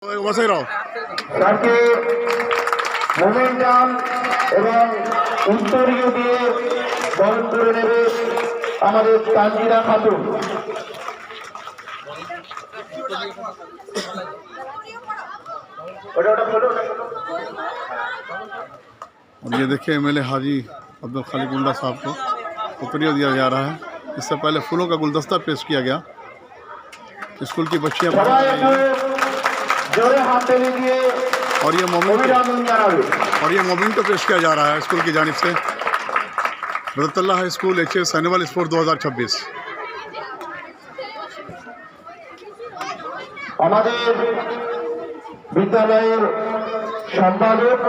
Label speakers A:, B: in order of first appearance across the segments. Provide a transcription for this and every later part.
A: তাকে মোমেন্টাম এবং উত্তরীয় দিয়ে বরণ করে নেবে আমাদের তানজিরা খাতুন।
B: और ये देखिए एमएलए हाजी अब्दुल खालिक मुल्ला साहब को उत्तरीय दिया जा रहा है। इससे पहले फूलों का गुलदस्ता पेश किया गया। स्कूल की बच्चियां और ये मोमेंटो पेश किया जा रहा है स्कूल की जानिब से। Badtalla high school HS annual sport 2026।
A: আমাদের বিদ্যালয়ের সম্পাদক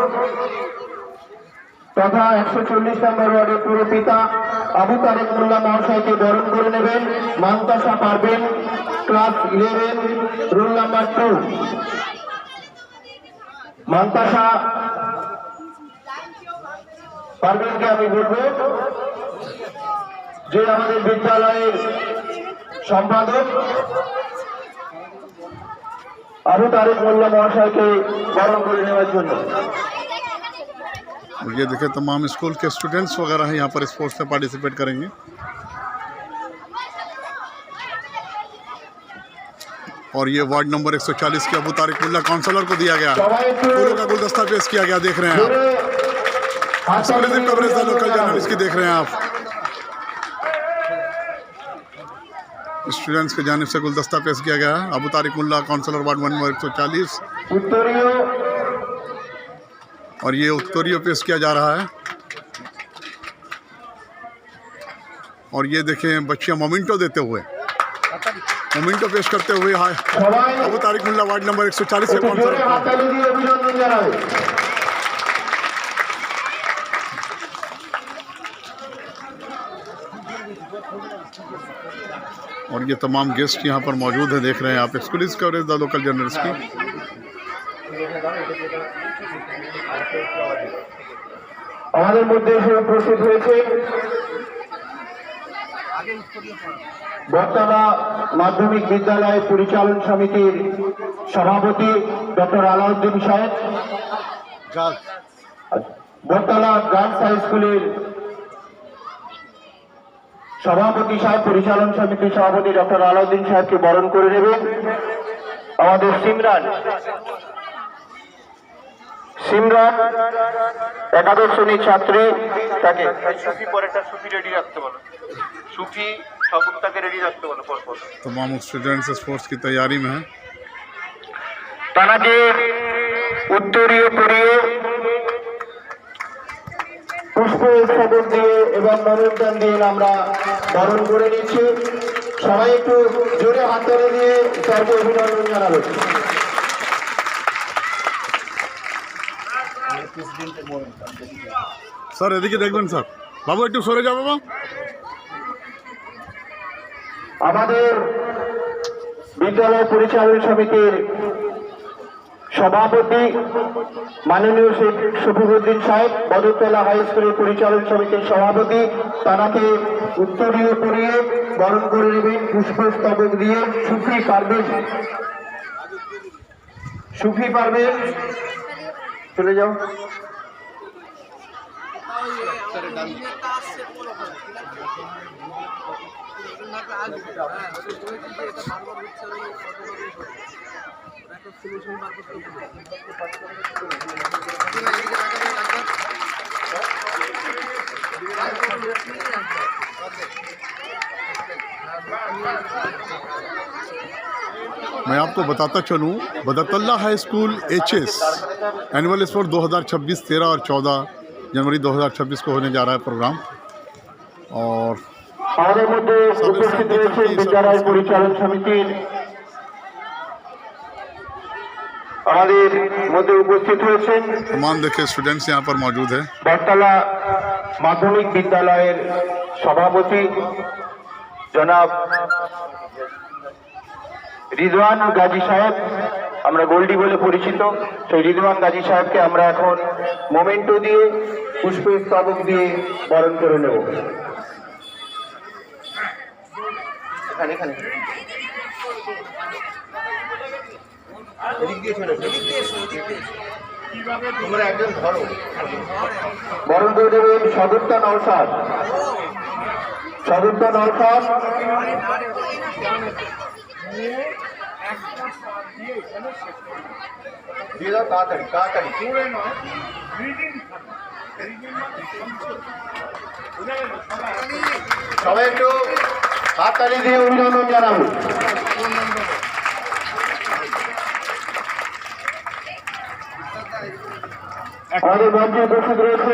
A: তথা 140 নম্বর ওয়ার্ডের পুরপিতা আবু তারেক মোল্লা মহাশয়কে বরণ করে নেবেন মান্তাসা পারবেন, ক্লাস 11, রোল নাম্বার 2। মান্তাসা পারবেনকে আমি বলবো যে আমাদের বিদ্যালয়ের সম্পাদক আবু তারেক মোল্লা মহাশয়কে বরণ করে নেওয়ার জন্য।
B: ये देखिए तमाम स्कूल के स्टूडेंट्स वगैरह यहाँ पर स्पोर्ट्स में पार्टिसिपेट करेंगे। और ये वार्ड नंबर 140 के अबू तारिक मुल्ला काउंसलर को दिया गया फूलों का गुलदस्ता पेश किया गया। देख रहे हैं आप एक्सक्लूसिव कवरेज लोकल जर्नलिस्ट की देख रहे हैं आप। स्टूडेंट्स की जानिब से गुलदस्ता पेश किया गया है। अबू तारिक मुल्ला काउंसलर वार्ड नंबर 140 और ये उत्तरीय पेश किया जा रहा है। और ये देखें बच्चियां मोमेंटो देते हुए मोमेंटो पेश करते हुए अबू तारिक मुल्ला वार्ड नंबर 140 से काउंसलर। और ये तमाम गेस्ट यहाँ पर मौजूद है। देख रहे हैं आप exclusive coverage the local journalist की।
A: আমাদের মধ্যে এসে উপস্থিত হয়েছে বটতলা মাধ্যমিক বিদ্যালয় পরিচালন সমিতির সভাপতি ডক্টর আলাউদ্দিন সাহেব, বটতলা গার্লস হাই স্কুলের সভাপতি সাহেব, পরিচালন সমিতির সভাপতি ডক্টর আলাউদ্দিন সাহেবকে বরণ করে নেবেন আমাদের সিমরান একাদশ শ্রেণীর ছাত্রী। তাকে সুফি পরেটা সুফি রেডি রাখতে বলো, সুফি সবুকটাকে রেডি রাখতে বলো। পরপর
B: तमाम स्टूडेंट्स स्पोर्ट्स की तैयारी में हैं।
A: তাকে উত্তরীয় পরিয়ে পুষ্প স্তবক দিয়ে এবং মনোনয়ন দিয়ে আমরা বরণ করে নিচ্ছি। সবাই একটু জোরে হাত ধরে দিয়ে স্যারকে অভিনন্দন জানাবেন।
B: सर एदिके देखবেন স্যার। বাবু একটু সরে যাও বাবা।
A: আমাদের বিদ্যালয় পরিচালন সমিতির সভাপতি মাননীয় শেখ শফিউদ্দিন সাহেব, বদরতলা হাই স্কুলের পরিচালন সমিতির সভাপতি, তাকে উত্তরীয় পরিয়ে বরণ করে নেবেন পুষ্পস্তবক দিয়ে সুফি পারবেন। চলে যাও।
B: मैं आपको बताता चलूं Badtalla high school HS annual sport 2026 13 और 14 जनवरी 2026 को होने जा रहा है प्रोग्राम। और
A: আমাদের মধ্যে উপস্থিত রয়েছে বিদ্যালয় পরিচালন সমিতির আমাদের মধ্যে উপস্থিত হয়েছেন
B: तमाम देखे स्टूडेंट्स यहाँ पर मौजूद है।
A: বটতলা মাধ্যমিক বিদ্যালয়ের সভাপতি জনাব রিজওয়ান গাজী সাহেব, আমরা গোল্ডি বলে পরিচিত, সেই রিজওয়ান গাজী সাহেবকে আমরা এখন মোমেন্টো দিয়ে পুষ্পস্তবক দিয়ে বরণ করে নেব। এখানে বরণ করে দেবেন সদুত্তা নওশাদ। সদুত্তা নওশাদ তাড়াতাড়ি তাড়াতাড়ি সবাই একটু হাততালি দিয়ে অভিনন্দন জানাবো। আমাদের মঞ্চে উপস্থিত রয়েছে